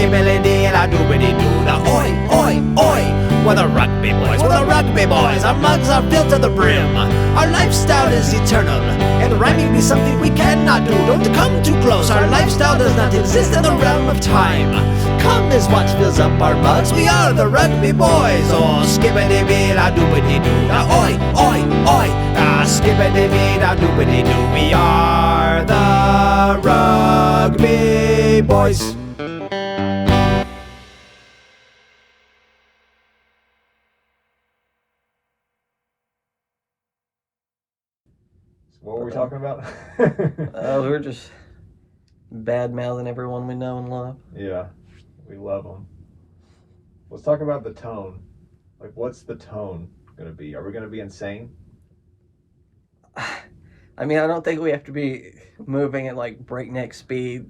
skibbity la doobity doo, the oi, oi, oi. We're the rugby boys, we're the rugby boys. Our mugs are filled to the brim. Our lifestyle is eternal, and rhyming be something we cannot do. Don't come too close, our lifestyle does not exist in the realm of time. Come as what fills up our mugs, we are the rugby boys. Oh, skibbity la doobity doo, the oi, oi, oi. Ah, skibbity la doobity doo, we are the rugby boys. What were we talking about? We were just bad-mouthing everyone we know and love. Yeah, we love them. Let's talk about the tone. Like, what's the tone going to be? Are we going to be insane? I mean, I don't think we have to be moving at like breakneck speed.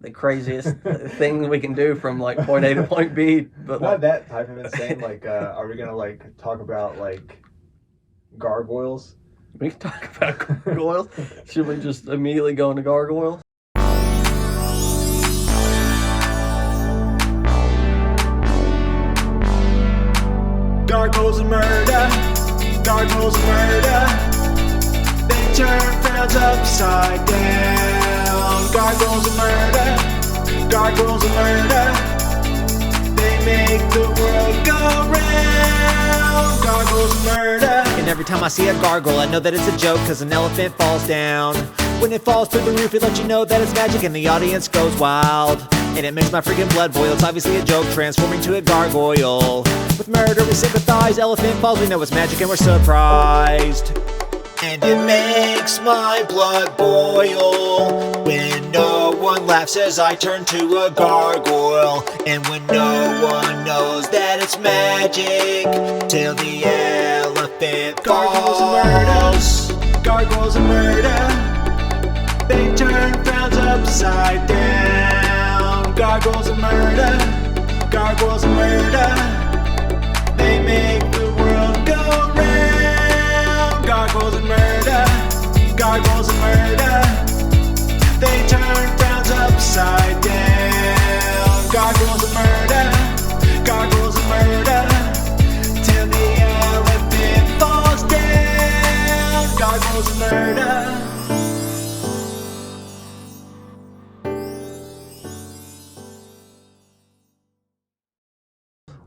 The craziest thing we can do from like point A to point B, but not that type of insane. Like, are we gonna like talk about like gargoyles? We can talk about gargoyles. Should we just immediately go into gargoyles? Gargoyles and murder, gargoyles and murder. They turn frowns upside down. Gargoyles and murder, gargoyles and murder. They make the world go round. Gargoyles and murder. And every time I see a gargoyle, I know that it's a joke, cause an elephant falls down. When it falls through the roof, it lets you know that it's magic and the audience goes wild. And it makes my freaking blood boil. It's obviously a joke, transforming to a gargoyle. With murder we sympathize, elephant falls, we know it's magic and we're surprised. And it makes my blood boil when no one laughs as I turn to a gargoyle. And when no one knows that it's magic till the elephant falls. Gargoyles and murder, they turn frowns upside down. Gargoyles and murder, gargoyles and murder. They make the world go round. Gargoyles and murder, gargoyles and murder. They turn frowns upside down. Gargoyles and murder, gargoyles and murder. Till the elephant falls down. Gargoyles and murder.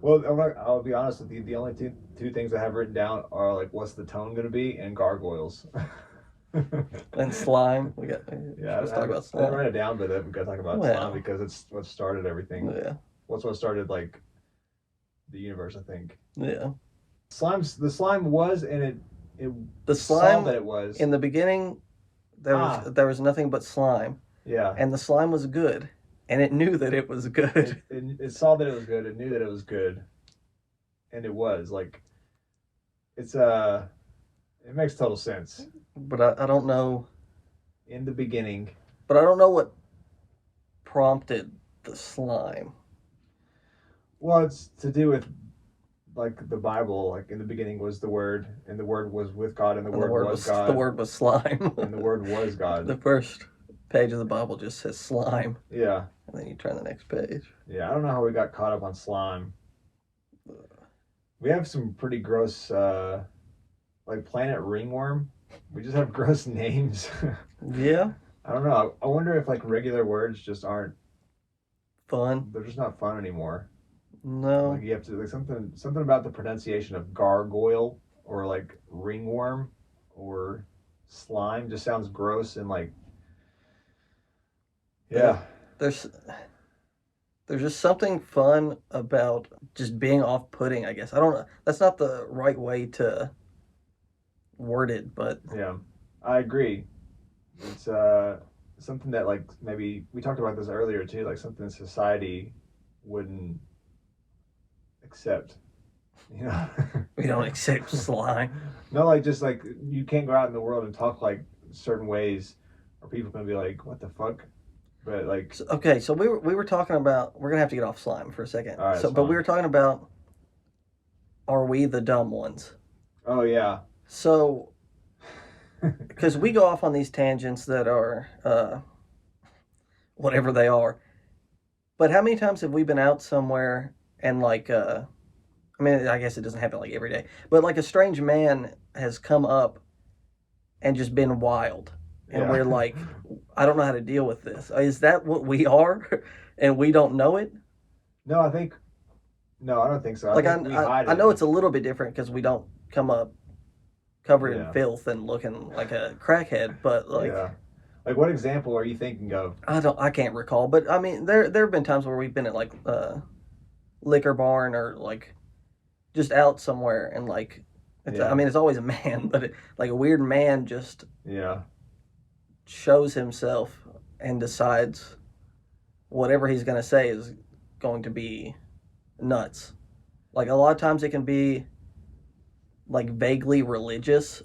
Well, I'll be honest with you. The only two things I have written down are like, what's the tone going to be, and gargoyles. And slime. Let's talk about slime. I didn't write it down, but we got to talk about slime because it's what started everything. Yeah. What's what started like the universe, I think. Yeah. The slime was, and the slime saw that it was in the beginning. There was nothing but slime. Yeah. And the slime was good. And it knew that it was good. It saw that it was good. It knew that it was good, and it was like, it makes total sense. But I don't know. In the beginning. But I don't know what prompted the slime. Well, it's to do with like the Bible. Like in the beginning was the Word, and the Word was with God, and the Word was God. The Word was slime. And the Word was God. The first page of the Bible just says slime. Yeah. And then you turn the next page. Yeah, I don't know how we got caught up on slime. We have some pretty gross, like planet ringworm. We just have gross names. Yeah. I don't know. I wonder if like regular words just aren't fun. They're just not fun anymore. No. Like you have to like something about the pronunciation of gargoyle or like ringworm or slime just sounds gross and like. Yeah. There's just something fun about just being off-putting, I guess. I don't know. That's not the right way to word it, but... Yeah, I agree. It's something that, like, maybe... We talked about this earlier, too. Like, something society wouldn't accept. You know? We don't accept slime. No, like, just, like, you can't go out in the world and talk, like, certain ways, or people are going to be like, what the fuck? But like, okay, so we were talking about, we're gonna have to get off slime for a second. All right, but we were talking about, are we the dumb ones? Oh yeah. So, because we go off on these tangents that are whatever they are, But how many times have we been out somewhere and like I mean, I guess it doesn't happen like every day, but like a strange man has come up and just been wild. And Yeah. we're like, I don't know how to deal with this. Is that what we are? And we don't know it? No, I don't think so. I Like, think we hide I it. know it's a little bit different because we don't come up covered Yeah. in filth and looking like a crackhead, but like, Yeah. Like, what example are you thinking of? I can't recall. But I mean, there have been times where we've been at like liquor barn or like just out somewhere and like, Yeah. I mean, it's always a man, but like a weird man just Yeah. shows himself and decides whatever he's going to say is going to be nuts. Like a lot of times it can be like vaguely religious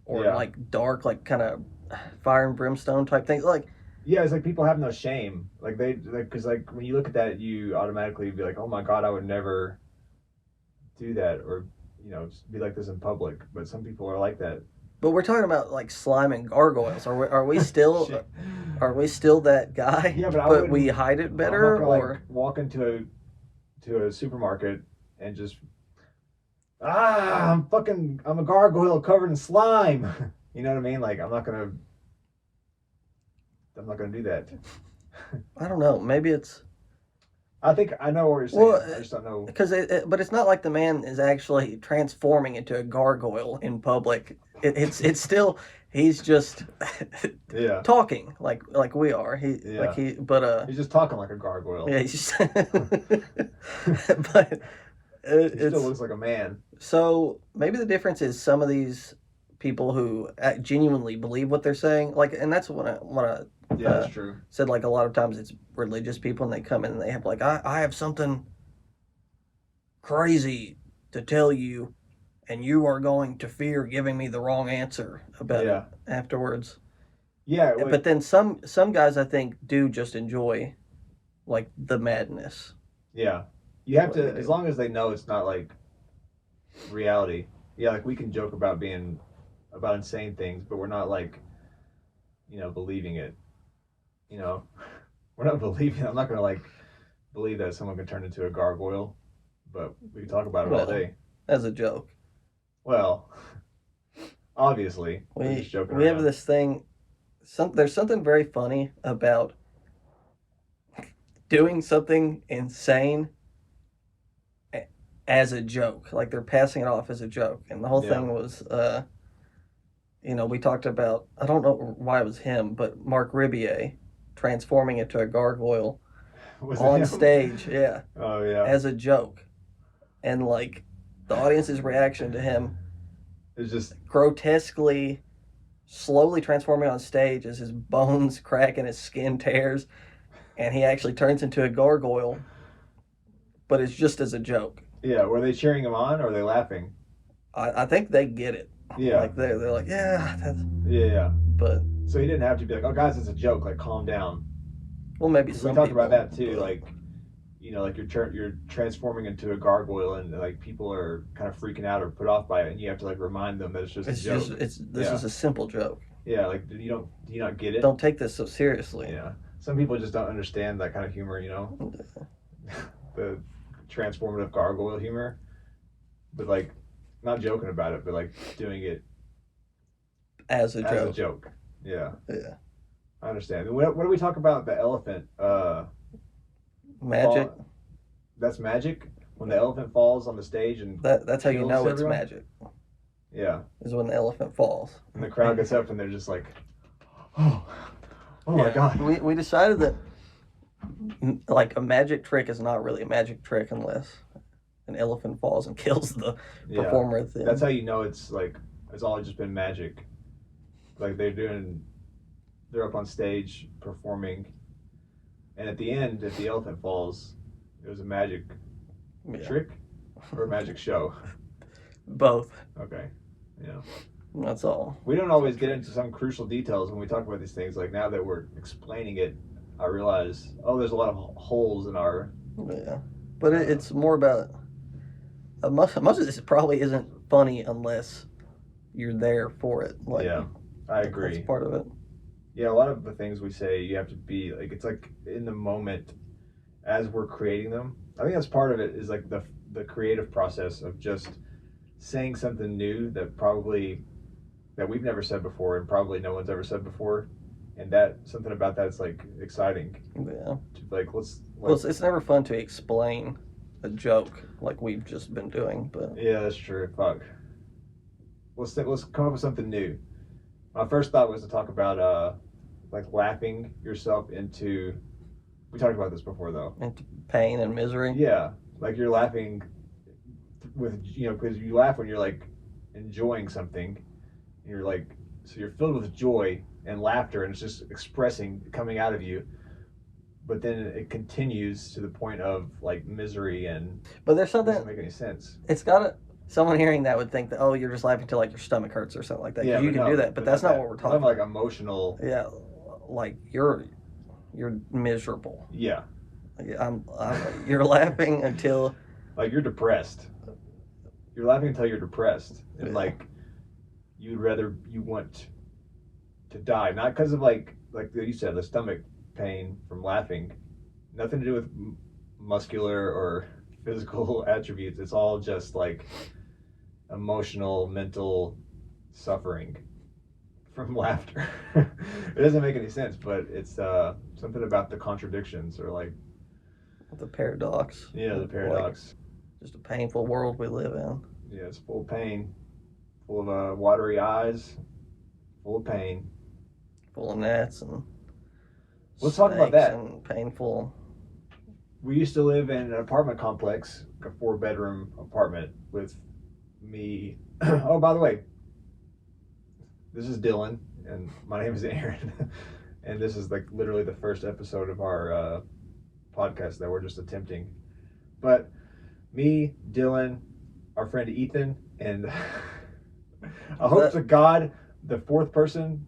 or Yeah. like dark, like kind of fire and brimstone type things. Like, Yeah, it's like people have no shame. Like they like because like when you look at that, you automatically be like, oh my god, I would never do that, or just be like this in public. But some people are like that. but we're talking about like slime and gargoyles. Are we still Shit. are we still that guy? Yeah, but I but we wouldn't- hide it I'm better, not gonna or like walk into a supermarket and just I'm a gargoyle covered in slime. You know what I mean? Like I'm not gonna do that. I don't know. Maybe it's I think I know what you're saying. Well, I just don't know. because but it's not like the man is actually transforming into a gargoyle in public. It's still he's just Yeah, talking like we are. Yeah. But he's just talking like a gargoyle. yeah, he's just, but He it's still looks like a man. so maybe the difference is some of these people who genuinely believe what they're saying, like, and that's what I Yeah, that's true. said. Like a lot of times it's religious people and they come in and they have like I have something crazy to tell you and you are going to fear giving me the wrong answer about Yeah. it afterwards. Yeah, But then some guys I think do just enjoy like the madness. yeah. You have What to, they do. as long as they know it's not like reality. Yeah, like we can joke about being about insane things, but we're not like, believing it. We're not believing. I'm not gonna like believe that someone can turn into a gargoyle, but we can talk about it all Well, day. As a joke. Well, obviously, we're just joking We have around. this thing. There's something very funny about doing something insane as a joke. Like they're passing it off as a joke, and the whole Yeah. thing was, we talked about. I don't know why it was him, but Mark Ribier transforming into a gargoyle Was it on him? stage, yeah, Oh yeah. as a joke, and like the audience's reaction to him It's just grotesquely slowly transforming on stage as his bones crack and his skin tears and he actually turns into a gargoyle, but it's just as a joke. yeah. Were they cheering him on or are they laughing? I think they get it. Yeah. Like they're like, yeah, that's, Yeah. but So he didn't have to be like, oh guys, it's a joke. Like calm down. well, maybe We some talked people, about that too. but- Like, like you're transforming into a gargoyle and like people are kind of freaking out or put off by it, and you have to like remind them that it's just it's a joke. just this Yeah. is a simple joke. Yeah. Like, do you not get it? Don't take this so seriously. Yeah. Some people just don't understand that kind of humor. The transformative gargoyle humor, but like not joking about it, but like doing it As a as joke. a joke. Yeah. Yeah. I understand. And what do we talk about the elephant? Magic. That's magic. When the elephant falls on the stage and That's how you kills know it's everyone? magic. Yeah, Is when the elephant falls. and the crowd gets up and they're just like, oh my Yeah. god. We decided that like a magic trick is not really a magic trick unless an elephant falls and kills the Yeah, performer at the end. that's how you know it's like it's all just been magic. Like they're up on stage performing, and at the end, if the elephant falls, it was a magic Yeah. trick or a magic show. Both. Okay, yeah. That's all. We don't always get into some crucial details when we talk about these things. Like now that we're explaining it, I realize, there's a lot of holes in our. Yeah. But it's more about most of this probably isn't funny unless you're there for it. Like, Yeah, I agree. That's part of it. Yeah, a lot of the things we say, you have to be like, it's like in the moment, as we're creating them. I think that's part of it, is like the creative process of just saying something new that we've never said before, and probably no one's ever said before, and that something about that's like exciting. Yeah. Like Well, it's never fun to explain a joke like we've just been doing, but yeah, that's true. Fuck. Let's come up with something new. My first thought was to talk about like laughing yourself into. We talked about this before though. into pain and misery. Yeah, like you're laughing with, because you laugh when you're like enjoying something. You're like, so you're filled with joy and laughter, and it's just coming out of you. But then it continues to the point of like misery, and But there's it something. doesn't make any sense. It's gotta. Someone hearing that would think that, oh, you're just laughing till like your stomach hurts or something like that. Yeah, You but can no, do that, but that's not what we're talking I'm like about. emotional. Yeah, like you're miserable. Yeah, Like, you're laughing until like you're depressed. You're laughing until you're depressed, and Yeah. like you want to die, not because of like you said, the stomach pain from laughing. Nothing to do with muscular or physical attributes. It's all just like emotional, mental suffering from laughter. It doesn't make any sense, but it's something about the contradictions, or like the paradox. the Like, paradox. just a painful world we live in. Yeah, it's full of pain, full of watery eyes, full of pain. Full of gnats and Let's talk about snakes that. and painful. We used to live in an apartment complex, a 4-bedroom apartment with me. Oh, by the way, this is Dylan, and my name is Aaron, and this is like literally the first episode of our podcast that we're just attempting. But me, Dylan, our friend Ethan, and I hope to God the fourth person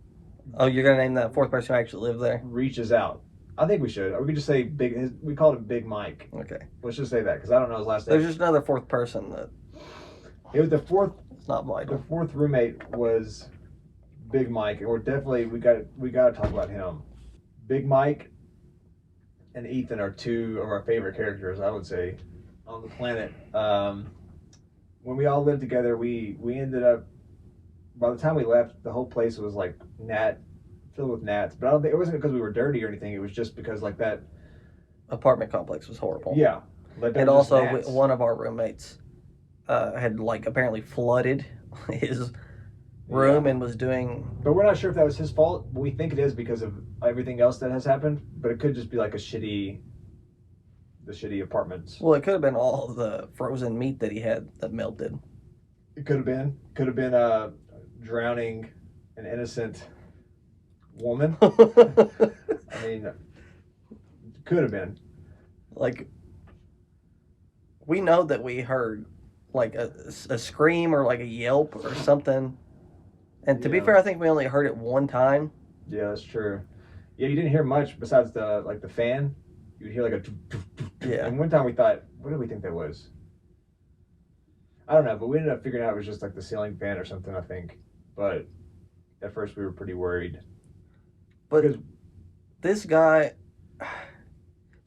Oh, you're gonna name that fourth person who actually lived there? reaches out. I think we should. Or we could just say we called him Big Mike. Okay. Let's just say that, because I don't know his last name. There's just another fourth person that It was the fourth. it's not vital. The fourth roommate was Big Mike, and we're definitely we got to talk about him. Big Mike and Ethan are two of our favorite characters, I would say, on the planet. When we all lived together, we ended up. By the time we left, the whole place was like filled with gnats. But I don't think it wasn't because we were dirty or anything. It was just because like that. Apartment complex was horrible. Yeah. Like, And also, one of our roommates had like apparently flooded his room and was doing. But we're not sure if that was his fault. We think it is because of everything else that has happened. But it could just be like the shitty apartments. Well, it could have been all the frozen meat that he had that melted. It could have been drowning an innocent woman. I mean, could have been. Like, we know that we heard like a scream or like a yelp or something. And to be Yeah. fair, I think we only heard it one time. Yeah, that's true. Yeah, you didn't hear much besides the fan. You'd hear like a. Yeah. And one time we thought, what did we think that was? I don't know, but we ended up figuring out it was just like the ceiling fan or something, I think. But at first we were pretty worried. But Because- this guy,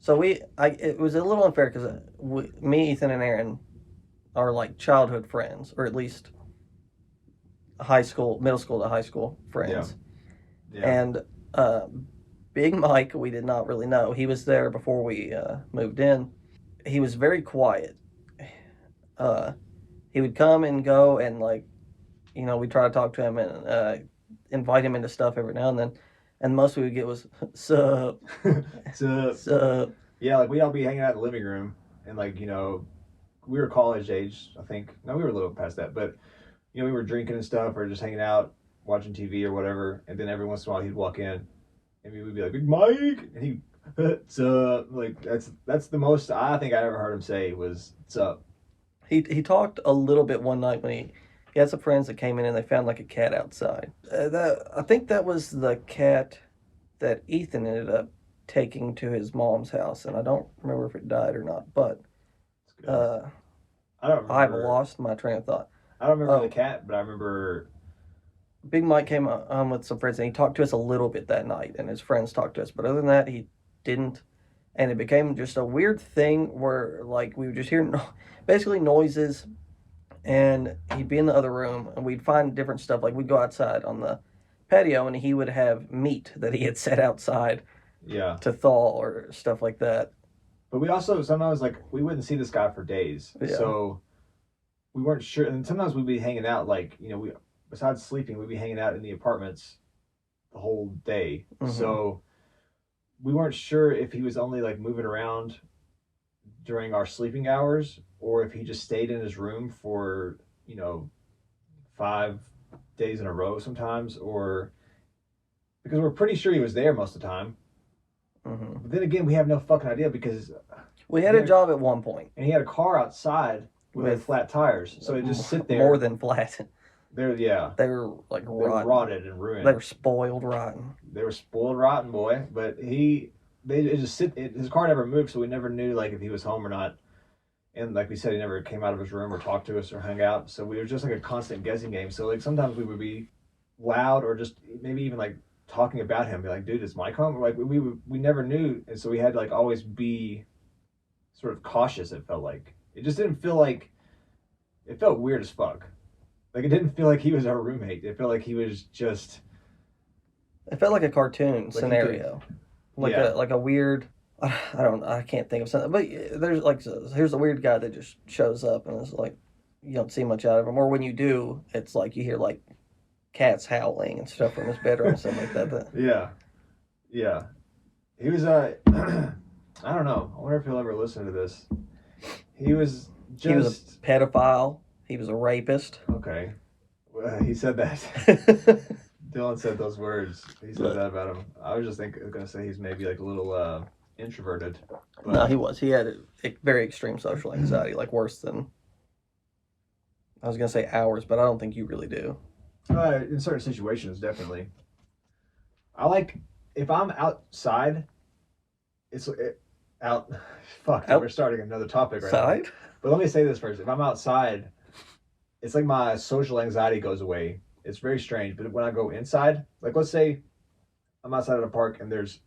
so it was a little unfair because me, Ethan, and Aaron are like childhood friends, or at least middle school to high school friends. Yeah. And Big Mike, we did not really know. He was there before we moved in. He was very quiet. He would come and go, and we'd try to talk to him and invite him into stuff every now and then. And most we would get was, sup, So, sup. yeah, like we'd all be hanging out in the living room, and we were college age, I think. No, we were a little past that, but we were drinking and stuff, or just hanging out, watching TV or whatever. And then every once in a while he'd walk in, and we would be like, "Big Mike," and he, "Sup?" Like that's the most I think I ever heard him say was "Sup." He talked a little bit one night when he had some friends that came in and they found like a cat outside. I think that was the cat that Ethan ended up taking to his mom's house, and I don't remember if it died or not. But I don't remember. I've lost my train of thought. I don't remember Oh. the cat, but I remember. Big Mike came with some friends and he talked to us a little bit that night, and his friends talked to us. But other than that, he didn't. and it became just a weird thing where like we would just hear basically noises, and he'd be in the other room, and we'd find different stuff. Like we'd go outside on the patio, and he would have meat that he had set outside Yeah. to thaw or stuff like that. But we also sometimes like we wouldn't see this guy for days, Yeah. so we weren't sure. And sometimes we'd be hanging out, like we besides sleeping, we'd be hanging out in the apartments the whole day. Mhm. So we weren't sure if he was only like moving around during our sleeping hours, or if he just stayed in his room for 5 days in a row sometimes, or because we're pretty sure he was there most of the time. Mhm. But then again, we have no fucking idea because We had a job at one point. and he had a car outside with With flat tires, so it just sit there. More than flat. They're They were like they were rotten. rotted and ruined. They were spoiled rotten. They were spoiled rotten, boy. But they just his car never moved, so we never knew like if he was home or not. And like we said, he never came out of his room or talked to us or hung out. So we were just like a constant guessing game. So like sometimes we would be loud or just maybe even like talking about him, be like, "Dude, is Mike home?" Like we never knew, and so we had to like always be sort of cautious. It felt like it just didn't feel like it felt weird as fuck. Like it didn't feel like he was our roommate. It felt like he was just. It felt like a cartoon Like scenario, Yeah. like a weird. I can't think of something. But there's like here's a weird guy that just shows up and it's like you don't see much out of him, or when you do, it's like you hear like cats howling and stuff from his bedroom and stuff like that. But Yeah. He was I don't know. I wonder if he'll ever listen to this. He was just he was a pedophile. He was a rapist. okay. He said that. Dylan said those words. He said that about him. I was just gonna say he's maybe like a little introverted. But No, he was. He had a very extreme social anxiety, like worse than. I was gonna say ours, but I don't think you really do. in certain situations, definitely. I like if I'm outside. Out. Fuck. Out- We're starting another topic right now. Side? But let me say this first. If I'm outside, it's like my social anxiety goes away. It's very strange. But when I go inside, like let's say I'm outside at a park and there's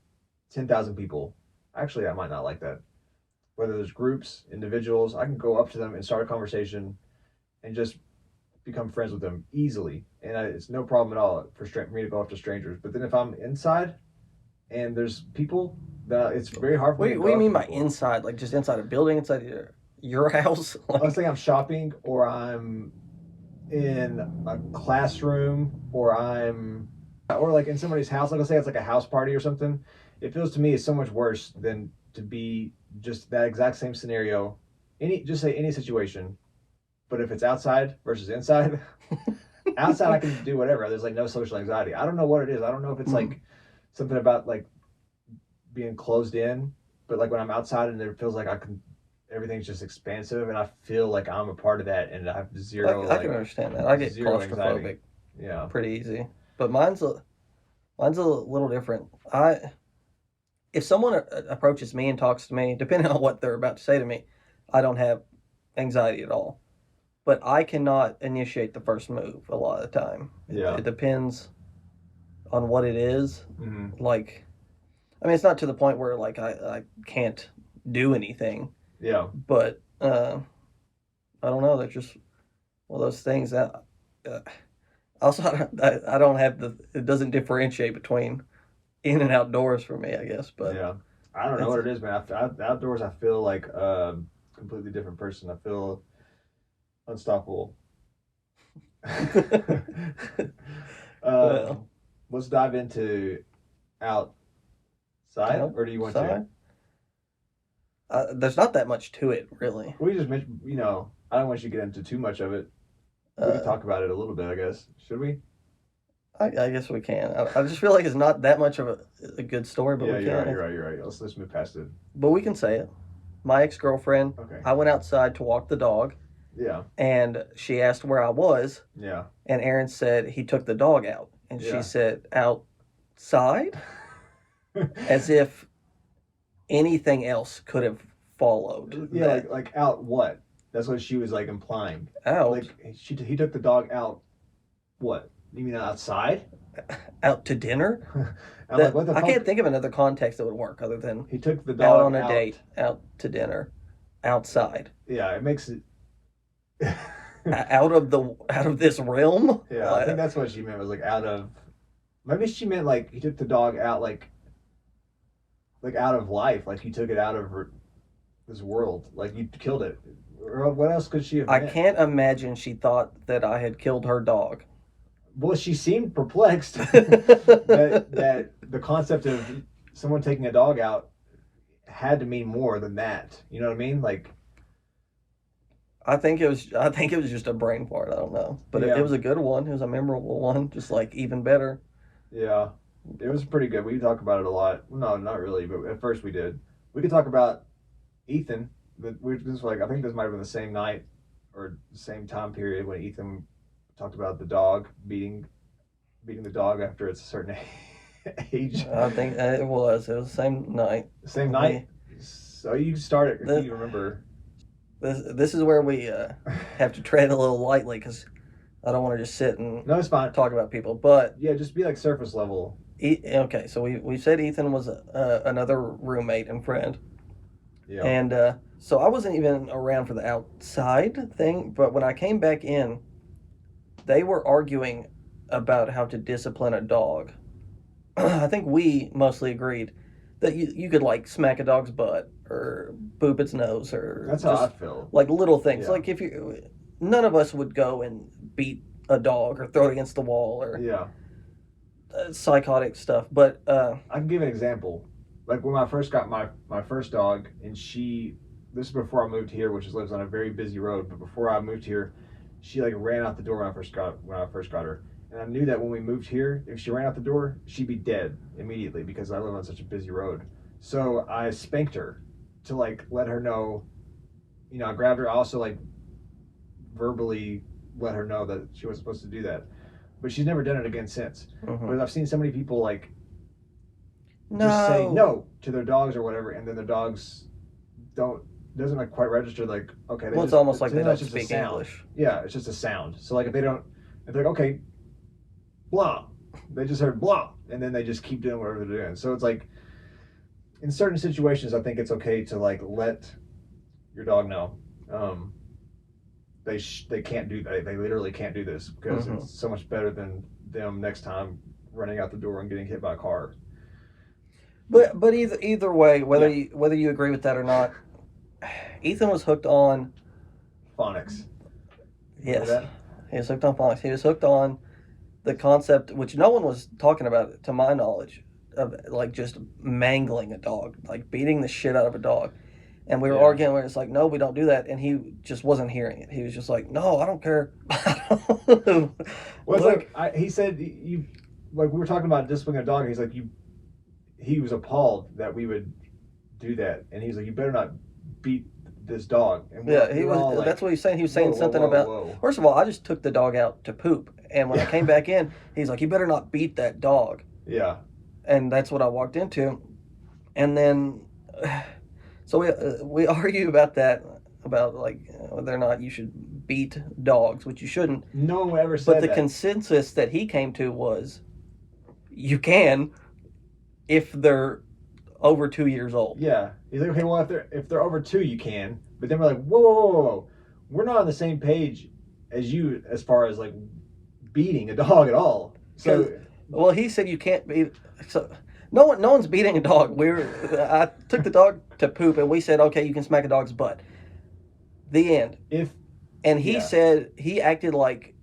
10,000 people. Actually, I might not like that. Whether there's groups, individuals, I can go up to them and start a conversation and just become friends with them easily. And it's no problem at all for me to go up to strangers. But then if I'm inside and there's people, it's very hard for me to go What do you up mean to by people. inside? Like just inside a building, inside your house? Let's say I'm shopping or I'm in a classroom or like in somebody's house. Like let's say it's like a house party or something. It feels to me it's so much worse than to be just that exact same scenario. Just say any situation. But if it's outside versus inside, outside I can do whatever. There's like no social anxiety. I don't know what it is. I don't know if it's like something about like being closed in, but like when I'm outside and it feels like everything's just expansive and I feel like I'm a part of that and I have zero. I can understand that. I get zero claustrophobic anxiety. Yeah. pretty easy, but mine's a little different. If someone approaches me and talks to me, depending on what they're about to say to me, I don't have anxiety at all. But I cannot initiate the first move a lot of the time. Yeah. It depends on what it is. Mm-hmm. Like, I mean, it's not to the point where like I can't do anything. Yeah. But I don't know. That's just one of those things that. Also, I don't have it doesn't differentiate between in and outdoors for me, I guess. But yeah, I don't know what it is, man. Outdoors, I feel like a completely different person. I feel unstoppable. Well. Let's dive into outside, or do you want to? There's not that much to it, really. We just mentioned, I don't want you to get into too much of it. We can talk about it a little bit, I guess. Should we? I guess we can. I just feel like it's not that much of a good story, but yeah, we you're can. right. You're right. Let's move past it. But we can say it. My ex-girlfriend, Okay. I went outside to walk the dog, Yeah. and she asked where I was, Yeah. and Aaron said he took the dog out. And Yeah. she said, outside? As if anything else could have followed. Yeah, that. like out what? That's what she was like implying. Out? Like he took the dog out. What? You mean outside? out to dinner. I'm like, what the I fuck? can't think of another context that would work other than He took the out dog on a date, out to dinner, outside, Yeah, it makes it. out of this realm. Yeah, I think that's what she meant, was like out of. Maybe she meant like he took the dog out, like out of life, like he took it out of this world, like you killed it. Or what else could she have I meant? can't imagine she thought that I had killed her dog. Well, she seemed perplexed that the concept of someone taking a dog out had to mean more than that. You know what I mean? Like, I think it was just a brain fart. I don't know, but Yeah. it was a good one. It was a memorable one. Just like even better. yeah, it was pretty good. We talk about it a lot. No, not really, but at first we did. We could talk about Ethan. This was like, I think this might have been the same night or the same time period when Ethan talked about the dog beating the dog after it's a certain age. I think it was. It was the same night. Same night. So you start it if you remember. This is where we have to tread a little lightly because I don't want to just sit and No, it's fine. talk about people. But Yeah, just be like surface level. Okay, so we said Ethan was another roommate and friend. Yeah. And so I wasn't even around for the outside thing, but when I came back in, they were arguing about how to discipline a dog. I think we mostly agreed that you could like smack a dog's butt or boop its nose or That's how I feel. like little things. Yeah. Like none of us would go and beat a dog or throw it against the wall or Yeah. Psychotic stuff. But I can give an example. Like when I first got my first dog, and this is before I moved here, which lives on a very busy road. But before I moved here, she like ran out the door when I first got her, and I knew that when we moved here, if she ran out the door, she'd be dead immediately because I live on such a busy road. So I spanked her to like let her know. You know, I grabbed her. I also like verbally let her know that she wasn't supposed to do that. But she's never done it again since. But I've seen so many people like just say no to their dogs or whatever, and then their dogs doesn't like quite register. Like, okay, it's almost like they don't speak English. Yeah, it's just a sound. So like if they're like, okay, blah, they just heard blah, and then they just keep doing whatever they're doing. So it's like in certain situations, I think it's okay to like let your dog know. They can't do that. They literally can't do this because it's so much better than them next time running out the door and getting hit by a car. But either way, whether you agree with that or not, Ethan was hooked on phonics. Yes, he was hooked on phonics. He was hooked on the concept, which no one was talking about, to my knowledge, of like just mangling a dog, like beating the shit out of a dog. And we were arguing where it's like, no, we don't do that. And he just wasn't hearing it. He was just like, no, I don't care. Well, it's like he said, you like we were talking about disciplining a dog. And he's like, he was appalled that we would do that, and he's like, you better not beat this dog. And he was. Like, that's what he's saying. He was saying something about. First of all, I just took the dog out to poop, and when I came back in, he's like, you better not beat that dog. Yeah. And that's what I walked into, and then. So we argue about that, about like whether or not you should beat dogs, which you shouldn't. No one ever said that. But the consensus that he came to was, you can, if they're over 2 years old. Yeah, he's like, okay, well if they're over 2, you can. But then we're like, whoa, we're not on the same page as you as far as like beating a dog at all. So, well, he said you can't beat. So. No one's beating a dog. I took the dog to poop, and we said, okay, you can smack a dog's butt. The end. And he said he acted like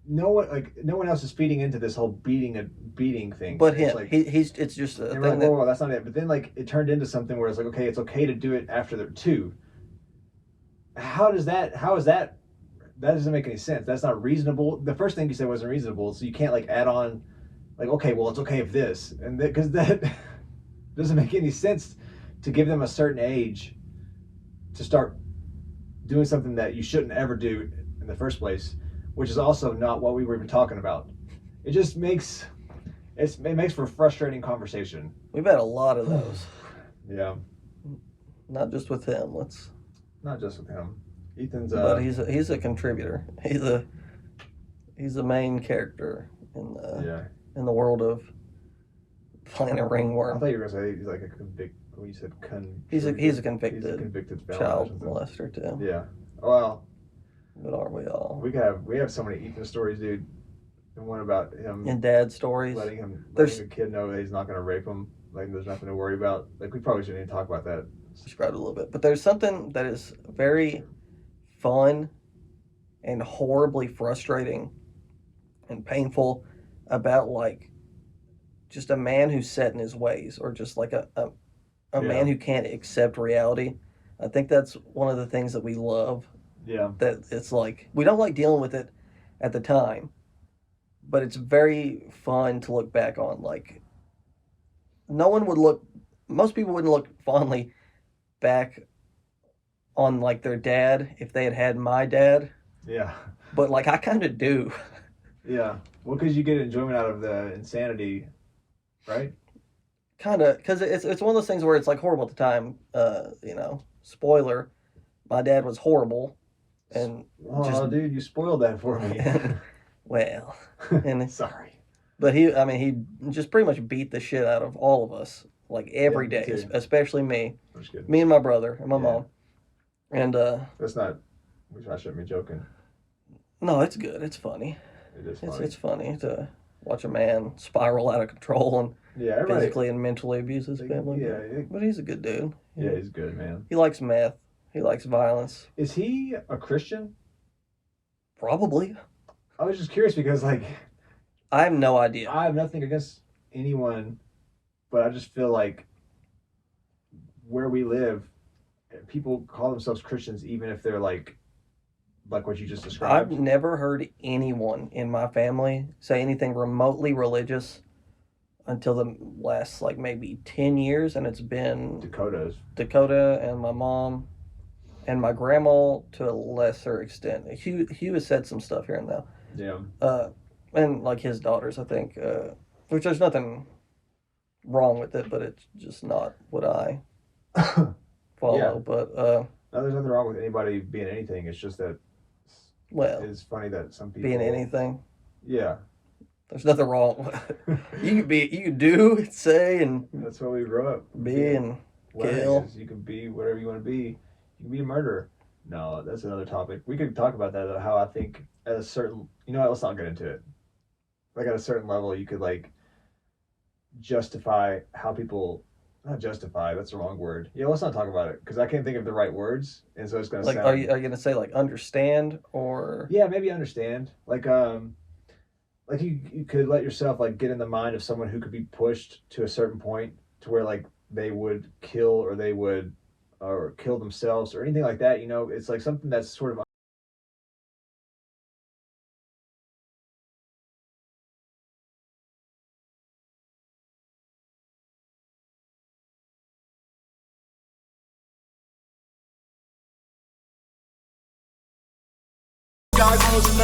no one else is feeding into this whole beating thing. But him, like, it's just a thing. Like, whoa, that's not it. But then like it turned into something where it's like, okay, it's okay to do it after they're 2. How is that? That doesn't make any sense. That's not reasonable. The first thing you said wasn't reasonable, so you can't like add on. Like, okay, well, it's okay if this, and because that doesn't make any sense to give them a certain age to start doing something that you shouldn't ever do in the first place, which is also not what we were even talking about. It just makes for a frustrating conversation. We've had a lot of those. Yeah. Not just with him. Not just with him. Ethan's. But he's a contributor. He's a main character in the. Yeah. in the world of playing a I ringworm. thought you were gonna say he's like a convict. When you said He's a convicted, he's a convicted felon or child something. molester too. Yeah. Well, But aren't we all? we have so many Ethan stories, dude. The one about him And dad stories. letting There's- the kid know that he's not gonna rape him. Like there's nothing to worry about. Like we probably shouldn't even talk about that. Described a little bit, but there's something that is very fun and horribly frustrating and painful about like just a man who's set in his ways, or just like a man who can't accept reality. I think that's one of the things that we love. Yeah. That it's like we don't like dealing with it at the time, but it's very fun to look back on. Like most people wouldn't look fondly back on like their dad if they had had my dad, Yeah. but like I kind of do. Yeah. Well, because you get enjoyment out of the insanity, right? Kind of, because it's one of those things where it's like horrible at the time. Spoiler, my dad was horrible, and Oh, dude, you spoiled that for me. well, and Sorry. but he just pretty much beat the shit out of all of us, like every Yeah, me day, too. especially me, That's good. me and my brother and my Yeah. mom. And That's not. I shouldn't be joking. no, it's good. It's funny. It is funny. It's funny to watch a man spiral out of control and Yeah, everybody. physically and mentally abuse his family. Yeah, But he's a good dude. yeah, he's good, man. He likes meth. He likes violence. Is he a Christian? Probably. I was just curious because, like, I have no idea. I have nothing against anyone, but I just feel like where we live, people call themselves Christians even if they're like what you just described. I've never heard anyone in my family say anything remotely religious until the last like maybe 10 years, and it's been Dakota and my mom and my grandma to a lesser extent. Hugh has said some stuff here and now. Yeah. And like his daughters, I think, which there's nothing wrong with it, but it's just not what I follow. Yeah. But no, there's nothing wrong with anybody being anything. It's just that it's funny that some people being anything. Yeah. There's nothing wrong. You can do, say, and that's what we grow up and kill. You can be whatever you want to be. You can be a murderer. No, that's another topic. We could talk about that, though, how I think at a certain... You know what? Let's not get into it. Like, at a certain level, you could, like, justify how people... Not justify, that's the wrong word. Yeah, let's not talk about it, because I can't think of the right words, and so it's going to sound... Are you going to say, like, understand, or... Yeah, maybe understand. Like you could let yourself, like, get in the mind of someone who could be pushed to a certain point to where, like, they would kill or they would... or kill themselves or anything like that, you know. It's like something that's sort of Gargoyles and